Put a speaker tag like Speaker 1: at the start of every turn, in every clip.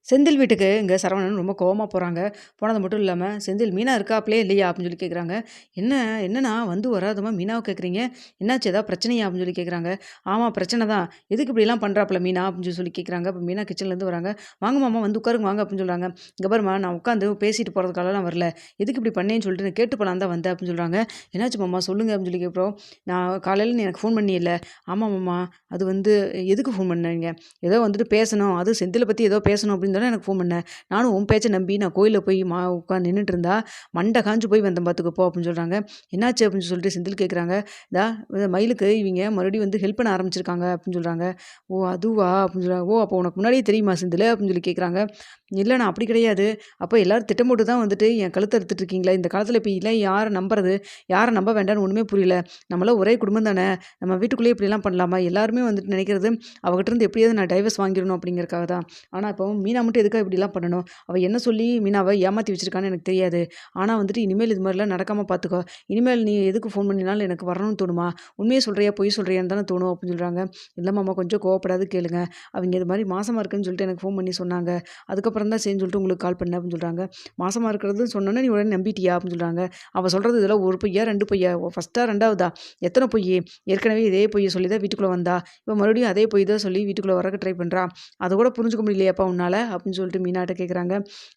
Speaker 1: செந்தில் வீட்டுக்கு இங்கே சரவணன் ரொம்ப கோவமா போகிறாங்க. போனது மட்டும் இல்லாமல், செந்தில் மீனா இருக்காப்லே இல்லையா அப்படின்னு சொல்லி கேட்குறாங்க. என்ன என்னண்ணா வந்து வராதமா மீனாவை கேட்குறீங்க? என்னாச்சு ஏதாவது பிரச்சனையா அப்படின்னு சொல்லி கேட்குறாங்க. ஆமாம் பிரச்சனை தான். எதுக்கு இப்படிலாம் பண்ணுறாப்புல மீனா அப்படின்னு சொல்லி கேட்குறாங்க. இப்போ மீனா கிச்சன்லேருந்து வராங்க. வாங்க மாமா வந்து உட்காருங்க வாங்க அப்படின்னு சொல்கிறாங்க. இங்கே பாருமா நான் உட்காந்து பேசிட்டு போகிறதுக்காகலாம் வரல. எதுக்கு இப்படி பண்ணேன்னு சொல்லிட்டு நான் கேட்டு போகலாம் தான் வந்தேன் அப்படின்னு சொல்கிறாங்க. என்னாச்சு மாமா சொல்லுங்க அப்படின்னு சொல்லி கேட்குறோம். நான் காலையில் நீ எனக்கு ஃபோன் பண்ணியில்ல. ஆமாம் மாமா அது வந்து எதுக்கு ஃபோன் பண்ணீங்க? ஏதோ வந்துட்டு பேசணும். அதுவும் செந்தில பத்தி ஏதோ பேசணும் அப்படின்னு தானே எனக்கு ஃபோன் பண்ணேன். நானும் உன் பேச்ச நம்பி நான் கோயில்ல போய் உட்காந்து நின்னுட்டு இருந்தா, மண்டை காஞ்சு போய் வந்தேன் பார்த்துக்கோ போ அப்படின்னு சொல்றாங்க. என்னாச்சு அப்படின்னு சொல்லிட்டு செந்தில் கேட்குறாங்க. இதா மயிலுக்கு இவிங்க மறுபடியும் வந்து ஹெல்ப் பண்ண ஆரம்பிச்சிருக்காங்க அப்படின்னு சொல்றாங்க. ஓ! அதுவா? அப்படின்னு சொல்றாங்க. ஓ! அப்போ உனக்கு முன்னாடியே தெரியுமா செந்திலு? அப்படின்னு சொல்லி கேட்குறாங்க. இல்ல நான் அப்படி கிடையாது. அப்ப எல்லாரும் திட்டம் போட்டு தான் வந்துட்டு என் கழுத்த அறுத்துட்டு இருக்கீங்களா? இந்த காலத்துல இப்படிலாம் யார நம்புறது? யார நம்ப வேண்டாம்னு ஒண்ணுமே புரியல. நம்மலாம் ஒரே குடும்பம் தானே! நம்ம வீட்டுக்குள்ளேயே இப்படிலாம் பண்ணலாமா? எல்லாருமே வந்துட்டு நினைக்கிறது அவகிட்ட இருந்து எப்படியாவது நான் டைவர்ஸ் வாங்கிரணும் அப்படிங்கிறதுக்காக தான். ஆனா, இப்போ மீனா மட்டும் எதுக்காக இப்படிலாம் பண்ணணும்? அவ என்ன சொல்லி மீனாவ ஏமாத்தி வச்சிருக்கான்னு எனக்கு தெரியாது. ஆனா வந்துட்டு இனிமேல் இது மாரிலாம் நடக்காம பார்த்துக்கோ. இனிமேல் நீ எதுக்கு ஃபோன் பண்ணினாலும் எனக்கு வரணும்னு தோணுமா? உண்மைய சொல்றியா? பொய் சொல்றியான்னு தானே தோணும் அப்படின்னு சொல்றாங்க. இல்ல மாமா கொஞ்சம் கோவப்படாத கேளுங்க. அவிங்க இது மாரி மாசமா இருக்கேன்னு சொல்லிட்டு எனக்கு ஃபோன் பண்ணி சொன்னாங்க. அதுக்கப்புறம் தான் சரின்னு சொல்லிட்டு உங்களுக்கு கால் பண்ணேன் அப்படின்னு சொல்றாங்க. மாசமா இருக்கிறது சொன்னோனே நீ உடனே நம்பிட்டியா? அப்படின்னு சொல்றாங்க. அவ சொல்றது இதெல்லாம் 1 பொய்யா? 2 பொய்யா? ஃபர்ஸ்ட்டா 2வதா? எத்தன பொய்யி? ஏற்கனவே இதே பொய்ய சொல்லி தான் வீட்டுக்குள்ள வந்தா. இப்ப மறுபடியும் அதே பொய் தான் சொல்லி வீட்டுக்குள்ள வரக்கு ட்ரை பண்றா. அத கூட புரிஞ்சுக்க முடியலையாப்பா உன்னால? அப்படின்னு சொல்லிட்டு மீனாட்ட கேட்குறாங்க.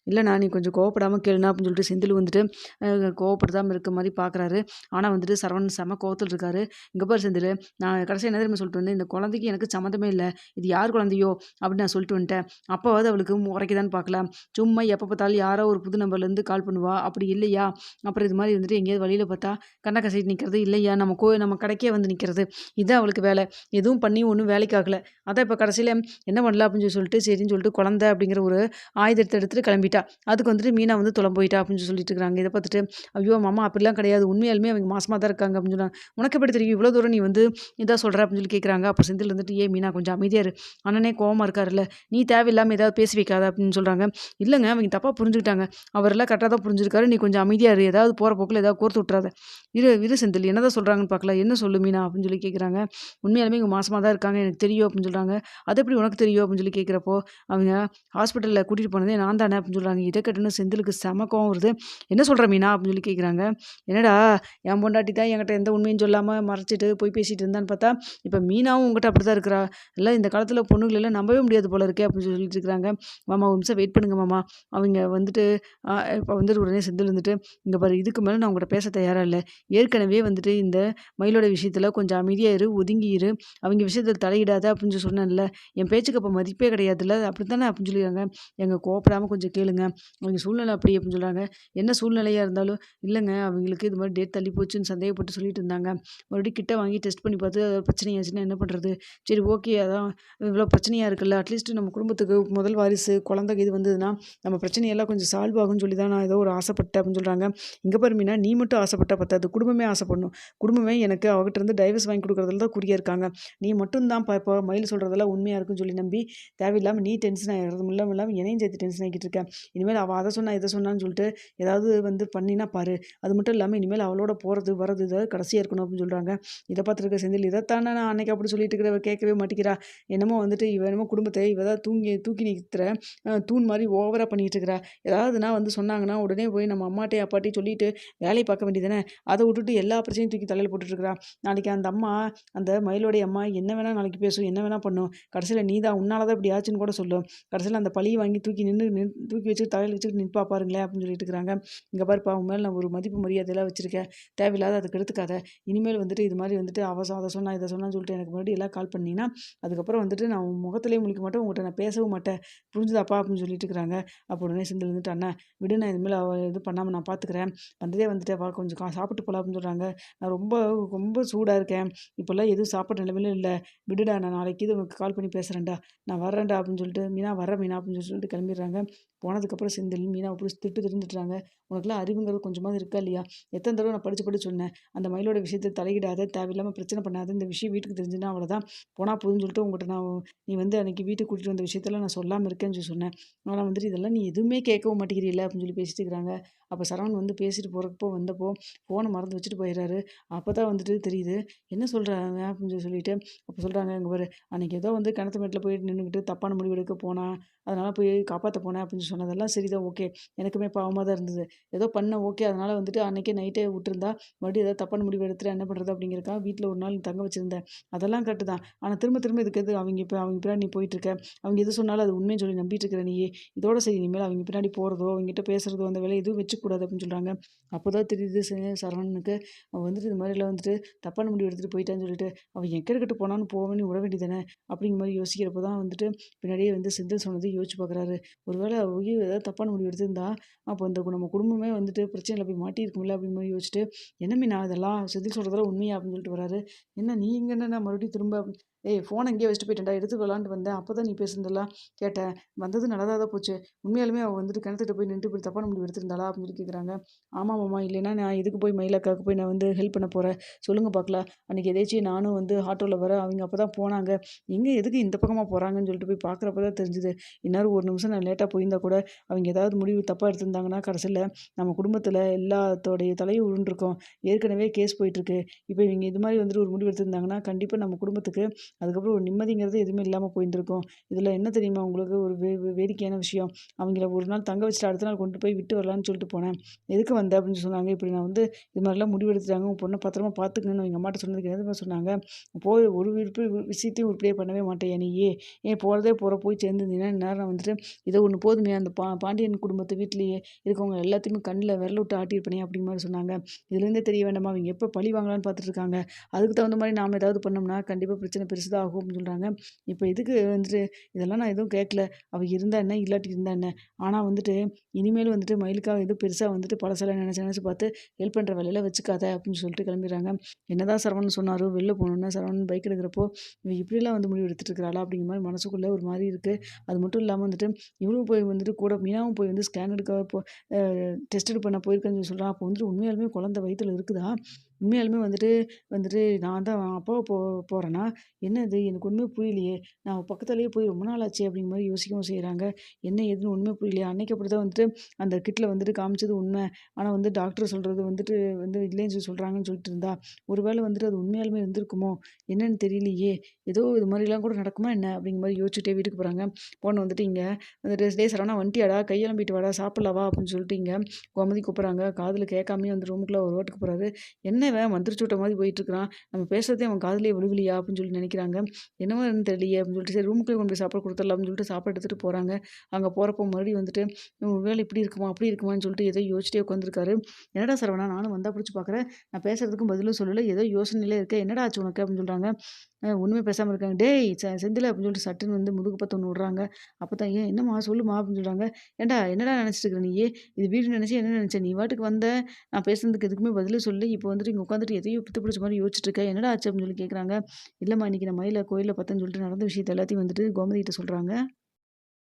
Speaker 1: இல்லண்ணா நீ கொஞ்சம் கோவப்படாம கேளுண்ணா அப்படின்னு சொல்லிட்டு செந்தில் வந்துட்டு கோவப்படுத்தாம இருக்க மாரி பார்க்குறாரு. ஆனா வந்துட்டு சரவணன் செம கோவத்துல இருக்காரு. இங்க பாரு செந்திலு, நான் கடைசியா என்ன தெரியுமா சொல்லிட்டு வந்தேன்? இந்த குழந்தைக்கு எனக்கு சம்மந்தமே இல்ல. இது யார் குழந்தையோ? அப்படின்னு நான் சொல்லிட்டு வந்துட்டேன். அப்பவாவது அவளுக்கு உரைக்குதான்னு பார்க்கலாம். சும்மா எப்ப பார்த்தாலும் யாரோ ஒரு புது நம்பர்லேருந்து கால் பண்ணுவா. அப்படி இல்லையா, அப்புறம் இது மாரி வந்துட்டு எங்கேயாவது வழியில பார்த்தா கண்ண கசக்கிட்டு நிக்கிறது, இல்லையா நம்ம கடைக்கே வந்து நிக்கிறது. இதான் அவளுக்கு வேலை. எதுவும் பண்ணி ஒண்ணும் வேலைக்கு ஆகல. அதான் இப்ப கடைசியில என்ன பண்ணலாம் அப்படின்னு சொல்லிட்டு சரின்னு சொல்லிட்டு குழந்தை அப்படிங்கிற ஒரு ஆயுதத்த எடுத்துட்டு கிளம்பிட்டா. அதுக்கு வந்துட்டு மீனா வந்து தொலைஞ்சு போயிட்டா அப்படின்னு சொல்லிட்டு இருக்காங்க. இத பார்த்துட்டு, ஐயோ! மாமா அப்படிலாம் கிடையாது. உண்மையாலுமே அவங்க மாசமா தான் இருக்காங்க அப்படின்னு சொன்னாங்க. உனக்கு எப்படி தெரியும்? இவ்வளோ தூரம் நீ வந்து இதா சொல்ற அப்படின்னு சொல்லி கேட்குறாங்க. அப்ப செந்தில் வந்துட்டு, ஏன் மீனா கொஞ்சம் அமைதியா இரு. அண்ணனே கோவமா இருக்காருல்ல. நீ தேவையில்லாம ஏதாவது பேசி வைக்காத அப்படின்னு சொல்றாங்க. இல்லங்க அவங்க தப்பா புரிஞ்சுக்கிட்டாங்க. அவரெல்லாம் கரெக்ட்டா தான் புரிஞ்சிருக்காரு. நீ கொஞ்சம் அமைதியா இரு. ஏதாவது போற போக்குல ஏதாவது கோர்த்து விட்டுறாத. இரு இரு செந்தில் என்னதான் சொல்றாங்கன்னு பார்க்கலாம். என்ன சொல்லு மீனா அப்படின்னு சொல்லி கேட்குறாங்க. உண்மையாலுமே இவங்க மாசமா தான் இருக்காங்க. எனக்கு தெரியும் அப்படின்னு சொல்றாங்க. அது எப்படி உனக்கு தெரியும் அப்படின்னு சொல்லி கேட்கிறப்போ, அவங்க ஹாஸ்பிட்டல்ல கூட்டிட்டு போனதே நான் தானே அப்படின்னு சொல்றாங்க. இத கேட்டோனே செந்திலுக்கு செம கோவம் வருது. என்ன சொல்ற மீனா அப்படின்னு சொல்லி கேட்குறாங்க. என்னடா என் பொண்டாட்டி தான் என்கிட்ட எந்த உண்மையும் சொல்லாம மறைச்சிட்டு போய் பேசிட்டு இருந்தான்னு பார்த்தா, இப்ப மீனாவும் உன்கிட்ட அப்படிதான் இருக்கிறா. எல்லாம் இந்த காலத்துல பொண்ணுங்கள எல்லாம் நம்பவே முடியாது போல இருக்கே அப்படின்னு சொல்லிட்டு இருக்காங்க. மாமா ஒரு நிமிஷம் வெயிட் பண்ணுங்க மாமா. அவங்க வந்துட்டு இப்ப வந்துட்டு உடனே செந்தில் வந்துட்டு, இங்க பாரு இதுக்கு மேல நான் உங்ககிட்ட பேச தயாரா இல்ல. ஏற்கனவே வந்துட்டு இந்த மயிலோட விஷயத்துல கொஞ்சம் அமைதியா இரு, ஒதுங்கி இரு. அவிங்க விஷயத்துல தலையிடாத அப்படின்னு சொல்லி சொன்னேன்ல. என் பேச்சுக்கு அப்ப மதிப்பே கிடையாதுல்ல. அப்படித்தானே அப்படின்னு சொல்லிருக்காங்க. ஏங்க கோவப்படாம கொஞ்சம் கேளுங்க. அவிங்க சூழ்நிலை அப்படி அப்படின்னு சொல்றாங்க. என்ன சூழ்நிலையா இருந்தாலும், இல்லங்க அவிங்களுக்கு இது மாரி டேட் தள்ளி போச்சுன்னு சந்தேகப்பட்டு சொல்லிட்டு இருந்தாங்க. மறுபடியும் கிட்ட வாங்கி டெஸ்ட் பண்ணி பார்த்து அது பிரச்சனையாச்சுன்னா என்ன பண்றது? சரி ஓகே அதான் இவ்வளோ பிரச்சனையா இருக்குல்ல. அட்லீஸ்ட் நம்ம குடும்பத்துக்கு முதல் வாரிசு குழந்தை இது வந்ததுன்னா, நம்ம பிரச்சனையெல்லாம் கொஞ்சம் சால்வ் ஆகும்னு சொல்லி தான் நான் ஏதோ ஒரு ஆசைப்பட்டேன் அப்படின்னு சொல்றாங்க. இங்க பாரு மீனா நீ மட்டும் ஆசைப்பட்டா பத்தாது. குடும்பமே ஆசைப்படணும். குடும்பமே எனக்கு அவகிட்ட இருந்து டைவர்ஸ் வாங்கி குடுக்குறதுல தான் குறியா இருக்காங்க. நீ மட்டும் தான் இப்போ மயில் சொல்றதெல்லாம் உண்மையா இருக்குன்னு சொல்லி நம்பி, தேவையில்லாம நீ டென்ஷன் ஆகுறதும் இல்லாம என்னையும் சேர்த்து டென்ஷன் ஆக்கிட்டு இருக்க. இனிமேல் அவ அத சொன்னா, இத சொன்னான்னு சொல்லிட்டு ஏதாவது வந்து பண்ணினா பாரு. அது மட்டும் இல்லாம இனிமேல் அவளோட போறது, வரது ஏதாவது கடைசியா இருக்கணும் அப்படின்னு சொல்றாங்க. இத பார்த்துருக்க செந்தில் இதைத்தானே நான் அன்னைக்கு அப்படி சொல்லிட்டு இருக்கிற இவ கேட்கவே மாட்டேங்கிறா. என்னமோ வந்துட்டு இவ என்னமோ குடும்பத்தை இவ தான் தூக்கி நிறுத்துற தூண் மாரி ஓவரா பண்ணிட்டு இருக்கிறா. ஏதாவதுனா வந்து சொன்னாங்கன்னா, உடனே போய் நம்ம அம்மாட்டயும், அப்பாட்டயும் சொல்லிட்டு வேலைய பார்க்க வேண்டியது தானே! அத விட்டுட்டு எல்லா பிரச்சனையும் தூக்கி தலையில போட்டுட்டு இருக்கிறா. நாளைக்கு அந்த அம்மா, அந்த மயிலோடைய அம்மா என்ன வேணா நாளைக்கு பேசும், என்ன வேணா பண்ணும். கடைசியில நீ தான் உன்னால தான் இப்படி ஆச்சுன்னு கூட சொல்லும். கடைசியில அந்த பழிய வாங்கி தூக்கி வச்சு தலையில வச்சுட்டு நிற்பா பாருங்களேன்! அப்படின்னு சொல்லிட்டு இருக்கிறாங்க. இங்க பாருப்பா உன் மேல நான் ஒரு மதிப்பு மரியாதைலாம் வச்சிருக்கேன். தேவையில்லாத அத கெடுத்துக்காத. இனிமேல் வந்துட்டு இது மாரி வந்துட்டு அத சொன்னா, இத சொன்னான்னு சொல்லிட்டு எனக்கு மறுபடியும் எல்லாம் கால் பண்ணீன்னா, அதுக்கப்புறம் வந்துட்டு நான் உன் முகத்திலேயே முழிக்க மாட்டேன். உன்கிட்ட நான் பேசவும் மாட்டேன். புரிஞ்சுதாப்பா? அப்படின்னு சொல்லிட்டு இருக்கிறாங்க. அப்போ உடனே செந்தில் வந்துட்டு, அண்ணா விடு நான் இனிமேல் அவ எதுவும் பண்ணாம நான் பார்த்துக்கிறேன். வந்ததே வந்துட்டே வா கொஞ்சம் சாப்பிட்டு போலாம் அப்படின்னு சொல்றாங்க. நான் ரொம்ப ரொம்ப சூடா இருக்கேன். இப்போலாம் எதுவும் சாப்பிட்ற நிலைமையில இல்ல. விடுடா நான் நாளைக்கு இது உனக்கு கால் பண்ணி பேசுறேன்டா. நான் வர்றேன்டா அப்படின்னு சொல்லிட்டு, மீனா வர்றேன் மீனா அப்படின்னு சொல்லிட்டு கிளம்பிடுறாங்க. போனதுக்கப்புறம் செந்தில் மீனாவ புடிச்சு திட்டுன்னு திட்டுறாங்க. உனக்கெல்லாம் அறிவுங்கிறது கொஞ்சமாவது இருக்கா இல்லையா? எத்தன தடவ நான் படிச்சு படிச்சு சொன்னேன். அந்த மயிலோட விஷயத்துல தலையிடாத, தேவையில்லாம பிரச்சனை பண்ணாத. இந்த விஷயம் வீட்டுக்கு தெரிஞ்சுதுன்னா அவ்வளோதான். போனா போதுன்னு சொல்லிட்டு உங்கள்ட்ட நான் நீ வந்து அன்னைக்கு வீட்டுக்கு கூட்டிட்டு வந்த விஷயத்தெல்லாம் நான் சொல்லாம இருக்கேன்னு சொல்லி சொன்னேன். ஆனா வந்துட்டு இதெல்லாம் நீ எதுவுமே கேட்கவும் மாட்டேங்கிறீல்ல அப்படின்னு சொல்லி பேசிட்டு இருக்கிறாங்க. அப்ப சரவணன் வந்து பேசிட்டு போறப்போ வந்தப்போ ஃபோன மறந்து வச்சுட்டு போயிடுறாரு. அப்பதான் வந்துட்டு தெரியுது. என்ன சொல்றாங்க அப்படின்னு சொல்லிட்டு அப்ப சொல்றாங்க, "இங்க பாரு அன்னைக்கு ஏதோ வந்து கிணத்து மேட்ல போய் நின்னுக்கிட்டு தப்பான முடிவு எடுக்க போனா. அதனால போய் காப்பாத்த போனேன்" அப்படின்னு சொன்னதெல்லாம் சரிதான் ஓகே. எனக்குமே பாவமா தான் இருந்தது. ஏதோ பண்ணேன் ஓகே. அதனால வந்துட்டு அன்னைக்கே நைட்டே விட்டுருந்தா, மறுபடியும் ஏதாவது தப்பான முடிவு எடுத்துட்டா என்ன பண்றது அப்படிங்கிறதுக்காக வீட்ல ஒரு நாள் தங்க வச்சிருந்தேன். அதெல்லாம் கரெக்ட்டு தான். ஆனா திரும்ப திரும்ப இதுக்கு எது அவங்க பின்னாடி நீ போயிட்டுருக்க? அவங்க எது சொன்னாலும் அது உண்மைன்னு சொல்லி நம்பிட்டு இருக்கிற நீயி. இதோட சரி இனிமேல் அவங்க பின்னாடி போறதோ, அவங்ககிட்ட பேசுறதோ அந்த வேலைய எதுவும் வச்சுக்கக்கூடாது அப்படின்னு சொல்றாங்க. அப்போதான் தெரியுது சரவணனுக்கு, அவன் வந்துட்டு இது மாதிரிலாம் வந்துட்டு தப்பான முடிவு எடுத்துட்டு போயிட்டான்னு சொல்லிட்டு, அவன் எக்கேடுகெட்டு போனாலும் போவேன்னு விட வேண்டியது தானே! அப்படிங்கிற மாரி யோசிக்கிறப்ப தான் வந்துட்டு பின்னாடியே வந்து செந்தில் சொன்னத யோசிச்சு பார்க்குறாரு. ஒருவேளை ஐயோ! ஏதாவது தப்பான முடிவு எடுத்திருந்தா, அப்போ இந்த நம்ம குடும்பமே வந்துட்டு பிரச்சனையில போய் மாட்டியிருக்கும்ல அப்படிங்கிற மாரி யோசிச்சுட்டு, "என்ன மீனா இதெல்லாம் செந்தில் சொல்றதெல்லாம் உண்மையா?" அப்படின்னு சொல்லிட்டு வராரு. "என்ன நீ இங்க என்னன்னா மறுபடியும் திரும்ப ஏய் ஃபோன எங்கேயோ வச்சுட்டு போயிட்டேன்டா, எடுத்து விளான்ட்டு வந்தேன். அப்பதான் நீ பேசுனதெல்லாம் கேட்டேன். வந்தது நல்லதா தான் போச்சு. உண்மையாலுமே அவ வந்துட்டு கிணத்துக்கிட்ட போய் நின்னுட்டு இப்படி தப்பான முடிவு எடுத்திருந்தாளா?" அப்படின்னு சொல்லி கேட்குறாங்க. "ஆமா மாமா. இல்லைன்னா நான் எதுக்கு போய் மயில் அக்காவுக்கு போய் நான் வந்து ஹெல்ப் பண்ண போறேன்? சொல்லுங்க பார்க்கலாம். அன்னைக்கு எதேர்ச்சியா நானும் வந்து ஆட்டோல வரேன். அவங்க அப்பதான் போனாங்க. எங்க எதுக்கு இந்த பக்கமா போறாங்கன்னு சொல்லிட்டு போய் பார்க்குறப்ப தான் தெரிஞ்சுது. இந்நேரம் ஒரு நிமிஷம் நான் லேட்டா போயிருந்தா கூட, அவங்க ஏதாவது முடிவு தப்பா எடுத்திருந்தாங்கன்னா, கடைசில நம்ம குடும்பத்தில எல்லாத்தோடைய தலையும் உருண்டுருக்கும். ஏற்கனவே கேஸ் போயிட்டுருக்கு. இப்ப இவங்க இது மாரி வந்துட்டு ஒரு முடிவு எடுத்திருந்தாங்கன்னா, கண்டிப்பா நம்ம குடும்பத்துக்கு அதுக்கப்புறம் ஒரு நிம்மதிங்கிறது எதுவுமே இல்லாம போயிருந்திருக்கும். இதில என்ன தெரியுமா உங்களுக்கு ஒரு வேடிக்கையான விஷயம்? அவங்கள ஒரு நாள் தங்க வச்சுட்டு அடுத்த நாள் கொண்டு போய் விட்டு வரலான்னு சொல்லிட்டு போனேன். எதுக்கு வந்த? அப்படின்னு சொன்னாங்க. இப்படி நான் வந்து இது மாரிலாம் முடிவு எடுத்துட்டாங்க. உன் பொண்ண பத்திரமா பார்த்துக்கங்கன்னு எங்க அம்மாட்ட சொன்னதுக்கு என்ன தெரியுமா சொன்னாங்க? போய் ஒரு விஷயத்தையும் உருப்படியா பண்ணவே மாட்டியா நீயி? ஏன் போறதே போற போய் சேர்ந்துருந்தீன்னா, இந்நேரம் வந்துட்டு ஏதோ ஒண்ணு போதுமே அந்த பாண்டியன் குடும்பத்து வீட்லயே இருக்கவங்க எல்லாத்தையுமே கண்ல விரல விட்டு ஆட்டியிருப்பனே அப்படிங்கிற மாரி சொன்னாங்க. இதுலேருந்தே தெரிய வேண்டாமா? அவங்க எப்ப பழி வாங்கலான்னு பார்த்துட்டு இருக்காங்க. அதுக்கு தகுந்த மாரி நாம ஏதாவது பண்ணோம்னா, கண்டிப்பா பிரச்சனை பெருசு தான் ஆகும் அப்படின்னு சொல்றாங்க. இப்ப எதுக்கு வந்துட்டு இதெல்லாம் நான் எதுவும் கேட்கல. அவ இருந்தா என்ன? இல்லாட்டி இருந்தா என்ன? ஆனா வந்துட்டு இனிமேல் வந்துட்டு மயிலுக்காக எதுவும் பெருசா வந்துட்டு பழசெல்லாம் நெனச்சு நெனச்சு பார்த்து ஹெல்ப் பண்ற வேலையில வச்சுக்காத அப்படின்னு சொல்லிட்டு கிளம்பிடுறாங்க. என்னதான் சரவணன் சொன்னாரோ, வெளில போனோனே சரவணன் பைக் எடுக்கிறப்போ, இவ இப்படிலாம் வந்து முடிவு எடுத்துட்டு இருக்கிறாளா? அப்படிங்கிற மாரி மனசுக்குள்ள ஒரு மாரி இருக்கு. அது மட்டும் இல்லாம வந்துட்டு, இவளும் போய் வந்துட்டு கூட மீனாவும் போய் வந்து ஸ்கேன் எடுக்க அ டெஸ்ட் பண்ண போயிருக்கேன்னு சொல்லி சொல்றா. அப்போ வந்துட்டு உண்மையாலுமே குழந்தை வயித்துல இருக்குதா? உண்மையாலுமே வந்துட்டு வந்துட்டு நான் தான் அப்பாவ போறேனா? என்ன இது எனக்கு ஒண்ணுமே புரியலையே! நான் அவ பக்கத்துலயே போய் ரொம்ப நாள் ஆச்சே! அப்படிங்கிற மாரி யோசிக்கவும் செய்றாங்க. என்ன ஏதுன்னு ஒண்ணுமே புரியலையே! அன்னைக்கு அப்படிதான் வந்துட்டு அந்த கிட்ல வந்துட்டு காமிச்சது உண்ம. ஆனா வந்து டாக்டர் சொல்றது வந்துட்டு வந்து இல்லைன்னு சொல்லி சொல்றாங்கன்னு சொல்லிட்டு இருந்தா. ஒரு வேளை வந்துட்டு அது உண்மையாலுமே இருந்திருக்குமோ? என்னன்னு தெரியலையே! ஏதோ இது மாரிலாம் கூட நடக்குமா என்ன? அப்படிங்கிற மாரி யோசிச்சுட்டே வீட்டுக்கு போறாங்க. போன வந்துட்டு இங்க வந்துட்டு "டேய் சரவணா வந்துட்டியாடா? கையெலம்பிட்டு வாடா, சாப்பிடலாம் வா" அப்படின்னு சொல்லிட்டு இங்க கோமதி கூப்பிடுறாங்க. காதுல கேட்காமயே வந்து ரூமுக்குள்ள ஒரு ஓட்டுக்கு போறாரு. "என்ன இவன் மந்திரிச்சு விட்ட மாரி போயிட்டுருக்கான். நம்ம பேசுறதே அவன் காதுலயே விழுகலையா?" அப்படின்னு சொல்லி நெனைக்கிறாங்க. "என்னவோ தெரியலையே" அப்படின்னு சொல்லிட்டு சரி ரூமுக்குள்ளே கொண்டு போய் சாப்பாடு குடுத்துடலாம் அப்படின்னு சொல்லிட்டு சாப்பாடு எடுத்துட்டு போறாங்க. அங்க போறப்போ மறுபடியும் வந்துட்டு ஒரு வேளை இப்படி இருக்குமா? அப்படி இருக்குமான்னு சொல்லிட்டு ஏதோ யோசிச்சிட்டே உட்காந்துருக்காரு. "என்னடா சரவணா நானும் வந்தா புடிச்சு பார்க்குறேன். நான் பேசுறதுக்கும் பதிலும் சொல்லல. ஏதோ யோசனையிலே இருக்க. என்னடா ஆச்சு உனக்கு?" அப்படின்னு சொல்றாங்க. ஒண்ணுமே பேசாம இருக்காங்க. "டேய் செந்திலு" அப்படின்னு சொல்லிட்டு சட்டுன்னு வந்து முதுகு பாத்து ஒண்ணு விடுறாங்க. அப்பதான் "ஏன் என்னம்மா சொல்லுமா" அப்படின்னு சொல்றாங்க. "ஏன்டா என்னடா நெனச்சிட்டு இருக்க நீயி? இது வீடு நெனச்சியா என்ன நெனச்ச? நீ பாட்டுக்கு வந்த. நான் பேசுனதுக்கு எதுக்குமே பதிலே சொல்லல. இப்போ வந்துட்டு இங்க உட்காந்துட்டு எதையோ பித்து பிடிச்ச மாரி யோசிச்சுட்டு இருக்க. என்னடா ஆச்சு?" அப்படின்னு சொல்லி கேட்குறாங்க. "இல்லம்மா இன்னைக்கு நான் மயில கோயில்ல பாத்தேன்னு" சொல்லிட்டு நடந்த விஷயத்த எல்லாத்தையும் வந்துட்டு கோமதி கிட்ட சொல்றாங்க.